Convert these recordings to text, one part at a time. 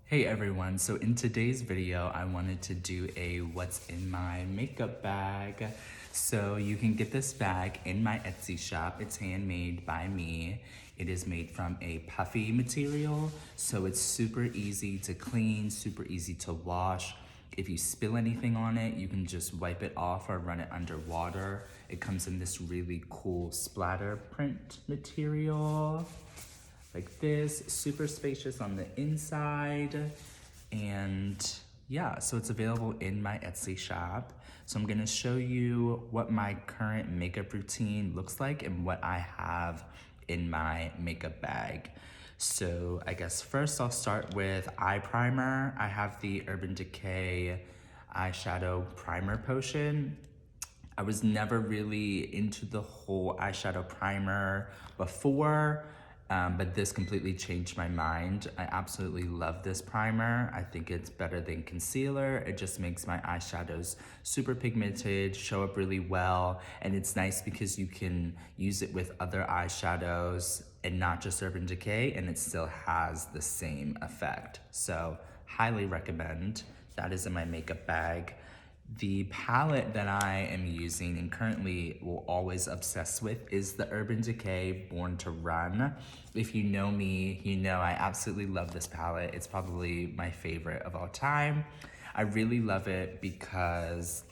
Hey everyone, so in today's video, I wanted to do a what's in my makeup bag. So you can get this bag in my Etsy shop. It's handmade by me. It is made from a puffy material, so it's super easy to clean, super easy to wash. If you spill anything on it, you can just wipe it off or run it under water. It comes in this really cool splatter print material like this, super spacious on the inside. And yeah, so it's available in my Etsy shop. So I'm gonna show you what my current makeup routine looks like and what I have in my makeup bag. So I guess first I'll start with eye primer. I have the Urban Decay eyeshadow primer potion. I was never really into the whole eyeshadow primer before, but this completely changed my mind. I absolutely love this primer. I think it's better than concealer. It just makes my eyeshadows super pigmented, show up really well, and it's nice because you can use it with other eyeshadows and not just Urban Decay, and it still has the same effect. So highly recommend. That is in my makeup bag. The palette that I am using and currently will always obsess with is the Urban Decay Born to Run. If you know me, you know I absolutely love this palette. It's probably my favorite of all time. I really love it because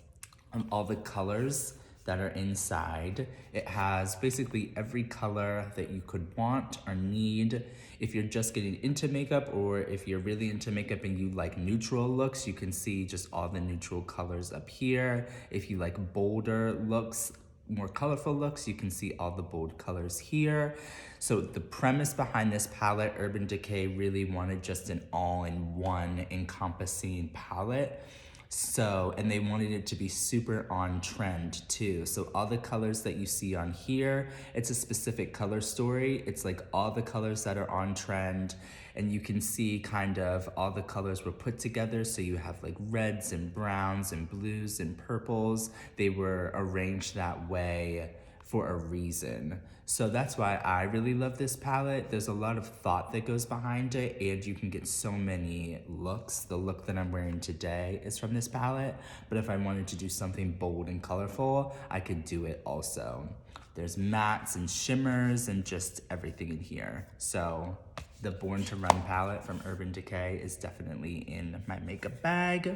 of all the colors that are inside. It has basically every color that you could want or need. If you're just getting into makeup, or if you're really into makeup and you like neutral looks, you can see just all the neutral colors up here. If you like bolder looks, more colorful looks, you can see all the bold colors here. So the premise behind this palette, Urban Decay really wanted just an all-in-one encompassing palette. So, and they wanted it to be super on trend too. So all the colors that you see on here, it's a specific color story. It's like all the colors that are on trend, and you can see kind of all the colors were put together. So you have like reds and browns and blues and purples. They were arranged that way for a reason. So that's why I really love this palette. There's a lot of thought that goes behind it, and you can get so many looks. The look that I'm wearing today is from this palette, but if I wanted to do something bold and colorful, I could do it also. There's mattes and shimmers and just everything in here. So the Born to Run palette from Urban Decay is definitely in my makeup bag.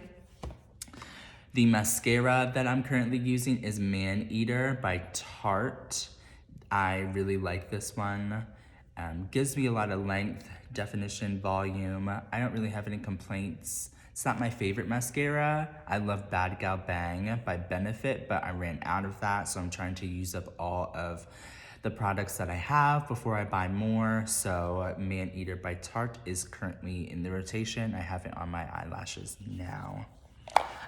The mascara that I'm currently using is Man Eater by Tarte. I really like this one. Gives me a lot of length, definition, volume. I don't really have any complaints. It's not my favorite mascara. I love Bad Gal Bang by Benefit, but I ran out of that, so I'm trying to use up all of the products that I have before I buy more. So Man Eater by Tarte is currently in the rotation. I have it on my eyelashes now.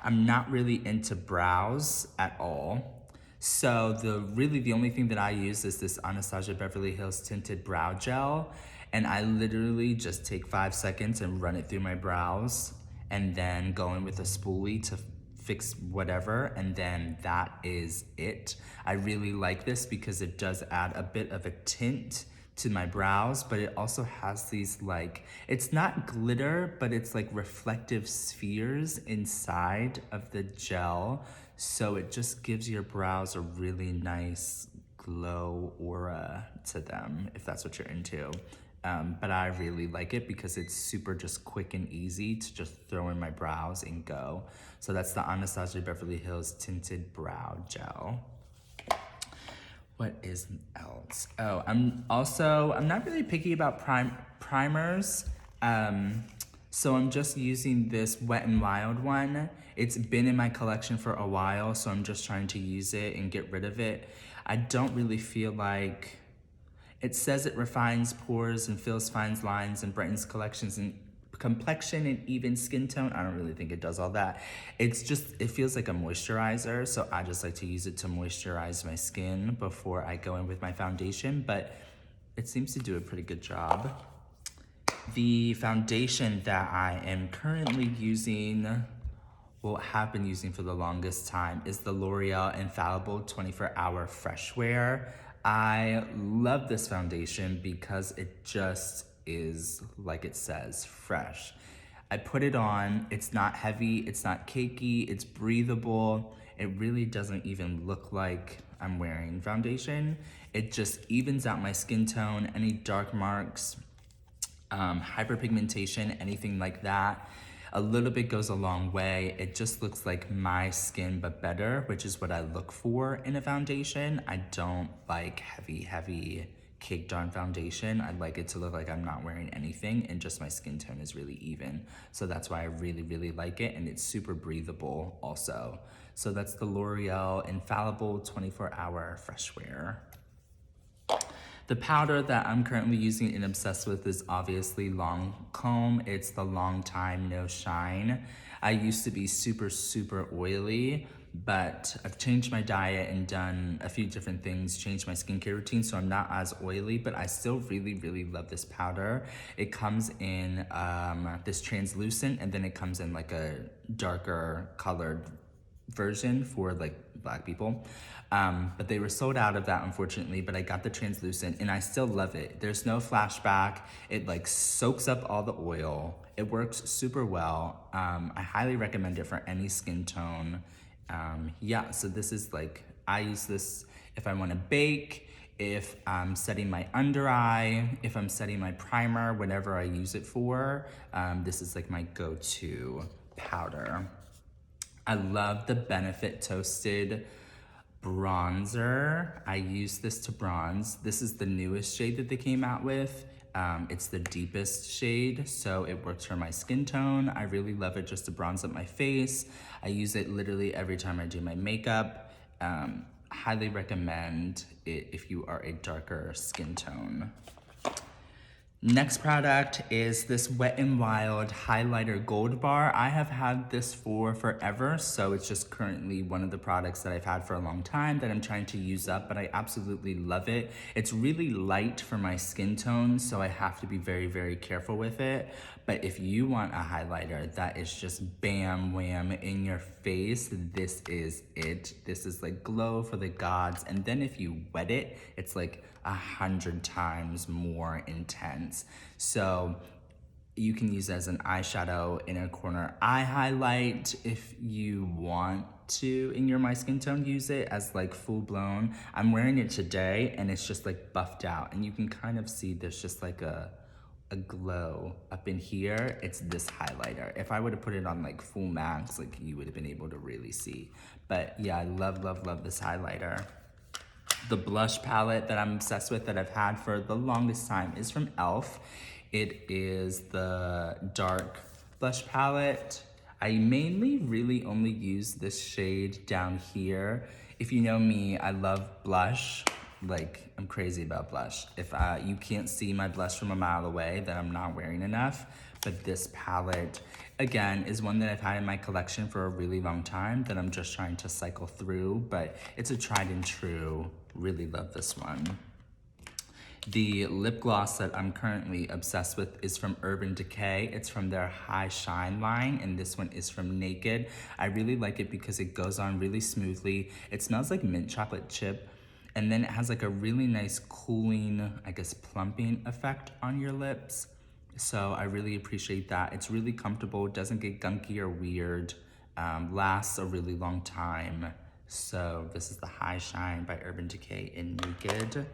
I'm not really into brows at all. So the only thing that I use is this Anastasia Beverly Hills tinted brow gel. And I literally just take 5 seconds and run it through my brows and then go in with a spoolie to fix whatever, and then that is it. I really like this because it does add a bit of a tint to my brows, but it also has these like, it's not glitter, but it's like reflective spheres inside of the gel. So it just gives your brows a really nice glow aura to them, if that's what you're into. But I really like it because it's super just quick and easy to just throw in my brows and go. So that's the Anastasia Beverly Hills Tinted Brow Gel. What is else? Oh, I'm not really picky about primers. So I'm just using this Wet n Wild one. It's been in my collection for a while, so I'm just trying to use it and get rid of it. I don't really feel like, it says it refines pores and fills fine lines and brightens complexion and even skin tone. I don't really think it does all that. It's just, it feels like a moisturizer, so I just like to use it to moisturize my skin before I go in with my foundation, but it seems to do a pretty good job. The foundation that I am currently using, well, have been using for the longest time, is the L'Oreal Infallible 24-Hour Fresh Wear. I love this foundation because it just is, like it says, fresh. I put it on, it's not heavy, it's not cakey, it's breathable. It really doesn't even look like I'm wearing foundation. It just evens out my skin tone, any dark marks, hyperpigmentation, anything like that. A little bit goes a long way. It just looks like my skin, but better, which is what I look for in a foundation. I don't like heavy caked on foundation. I like it to look like I'm not wearing anything and just my skin tone is really even. So that's why I really like it, and it's super breathable also. So that's the L'Oreal Infallible 24-Hour Fresh Wear. The powder that I'm currently using and obsessed with is obviously Lancome. It's the Long Time No Shine. I used to be super oily, but I've changed my diet and done a few different things, changed my skincare routine, so I'm not as oily, but I still really love this powder. It comes in this translucent, and then it comes in like a darker colored version for like Black people. But they were sold out of that, unfortunately, but I got the translucent and I still love it. There's no flashback. It like soaks up all the oil. It works super well. I highly recommend it for any skin tone. Yeah, so this is like, I use this if I want to bake, if I'm setting my under eye, if I'm setting my primer, whatever I use it for. This is like my go-to powder. I love the Benefit Toasted bronzer. I use this to bronze. This is the newest shade that they came out with. It's the deepest shade, so it works for my skin tone. I really love it just to bronze up my face. I use it literally every time I do my makeup. Highly recommend it if you are a darker skin tone. Next product is this Wet n Wild Highlighter Gold Bar. I have had this for forever, so it's just currently one of the products that I've had for a long time that I'm trying to use up, but I absolutely love it. It's really light for my skin tone, so I have to be very careful with it. But if you want a highlighter that is just bam wham in your face, this is it. This is like glow for the gods. And then if you wet it, it's like 100 times more intense. So you can use it as an eyeshadow, inner corner eye highlight if you want to, in your My Skin Tone, use it as like full blown. I'm wearing it today and it's just like buffed out, and you can kind of see there's just like a glow up in here. It's this highlighter. If I would have put it on like full max, like you would have been able to really see. But yeah, I love this highlighter. The blush palette that I'm obsessed with, that I've had for the longest time, is from e.l.f. It is the dark blush palette. I mainly really only use this shade down here. If you know me, I love blush. Like, I'm crazy about blush. If you can't see my blush from a mile away, then I'm not wearing enough. But this palette, again, is one that I've had in my collection for a really long time that I'm just trying to cycle through, but it's a tried and true. Really love this one. The lip gloss that I'm currently obsessed with is from Urban Decay. It's from their High Shine line, and this one is from Naked. I really like it because it goes on really smoothly. It smells like mint chocolate chip, and then it has like a really nice cooling, I guess, plumping effect on your lips. So I really appreciate that. It's really comfortable, doesn't get gunky or weird, lasts a really long time. So this is the High Shine by Urban Decay in Naked.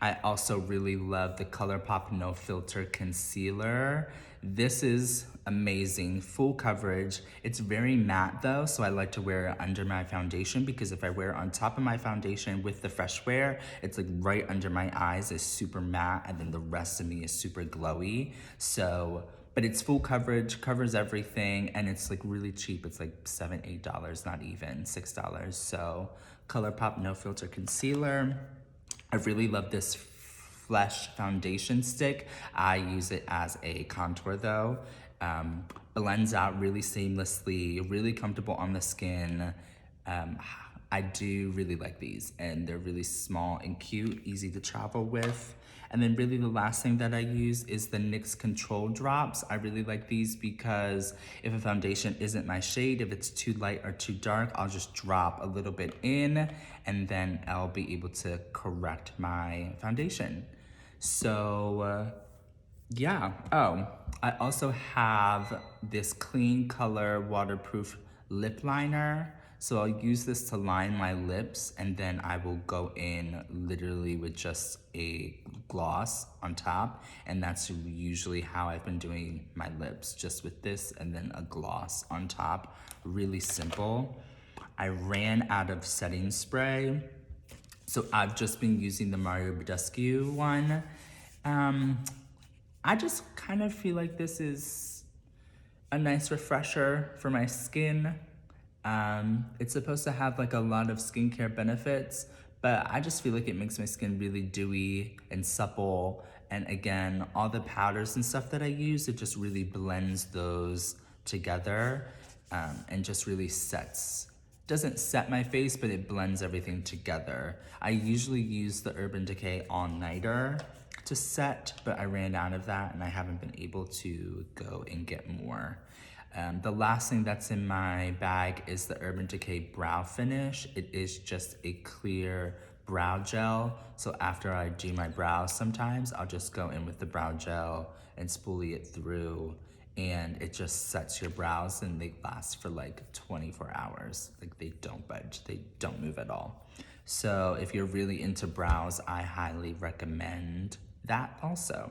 I also really love the ColourPop No Filter Concealer. This is amazing, full coverage. It's very matte though, so I like to wear it under my foundation, because if I wear it on top of my foundation with the fresh wear, it's like right under my eyes, it's super matte, and then the rest of me is super glowy. So, but it's full coverage, covers everything, and it's like really cheap. It's like $7, $8, not even $6. So ColourPop No Filter Concealer. I really love this Flesh foundation stick. I use it as a contour though. Blends out really seamlessly, really comfortable on the skin. I do really like these, and they're really small and cute, easy to travel with. And then really the last thing that I use is the NYX Control Drops. I really like these because if a foundation isn't my shade, if it's too light or too dark, I'll just drop a little bit in, and then I'll be able to correct my foundation. So Yeah. Oh, I also have this clean color waterproof lip liner. So I'll use this to line my lips and then I will go in literally with just a gloss on top. And that's usually how I've been doing my lips, just with this and then a gloss on top. Really simple. I ran out of setting spray, so I've just been using the Mario Badescu one. Um, I just kind of feel like this is a nice refresher for my skin. It's supposed to have like a lot of skincare benefits, but I just feel like it makes my skin really dewy and supple. And again, all the powders and stuff that I use, it just really blends those together, and just really doesn't set my face, but it blends everything together. I usually use the Urban Decay All Nighter to set, but I ran out of that and I haven't been able to go and get more. The last thing that's in my bag is the Urban Decay Brow Finish. It is just a clear brow gel. So after I do my brows sometimes, I'll just go in with the brow gel and spoolie it through, and it just sets your brows and they last for like 24 hours. Like they don't budge, they don't move at all. So if you're really into brows, I highly recommend that also.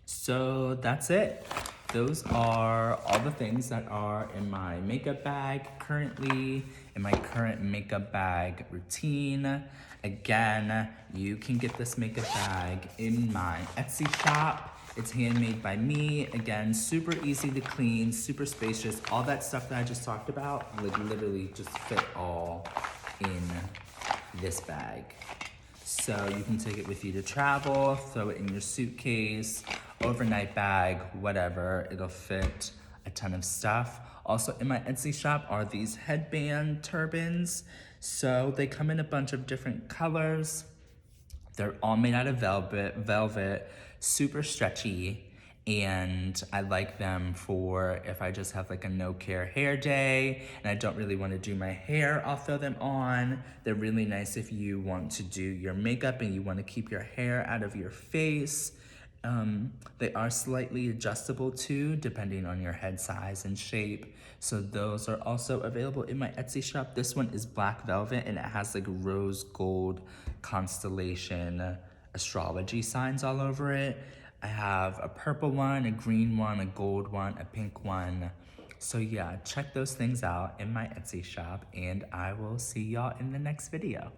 So that's it. Those are all the things that are in my makeup bag currently, in my current makeup bag routine. Again, you can get this makeup bag in my Etsy shop. It's handmade by me. Again, super easy to clean, super spacious. All that stuff that I just talked about, like literally just fit all in this bag. So you can take it with you to travel, throw it in your suitcase, overnight bag, whatever. It'll fit a ton of stuff. Also in my Etsy shop are these headband turbans. So they come in a bunch of different colors. They're all made out of velvet, super stretchy, and I like them for if I just have like a no care hair day and I don't really want to do my hair, I'll throw them on. They're really nice if you want to do your makeup and you want to keep your hair out of your face. They are slightly adjustable too, depending on your head size and shape. So those are also available in my Etsy shop. This one is black velvet and it has like rose gold constellation astrology signs all over it. I have a purple one, a green one, a gold one, a pink one. So yeah, check those things out in my Etsy shop and I will see y'all in the next video.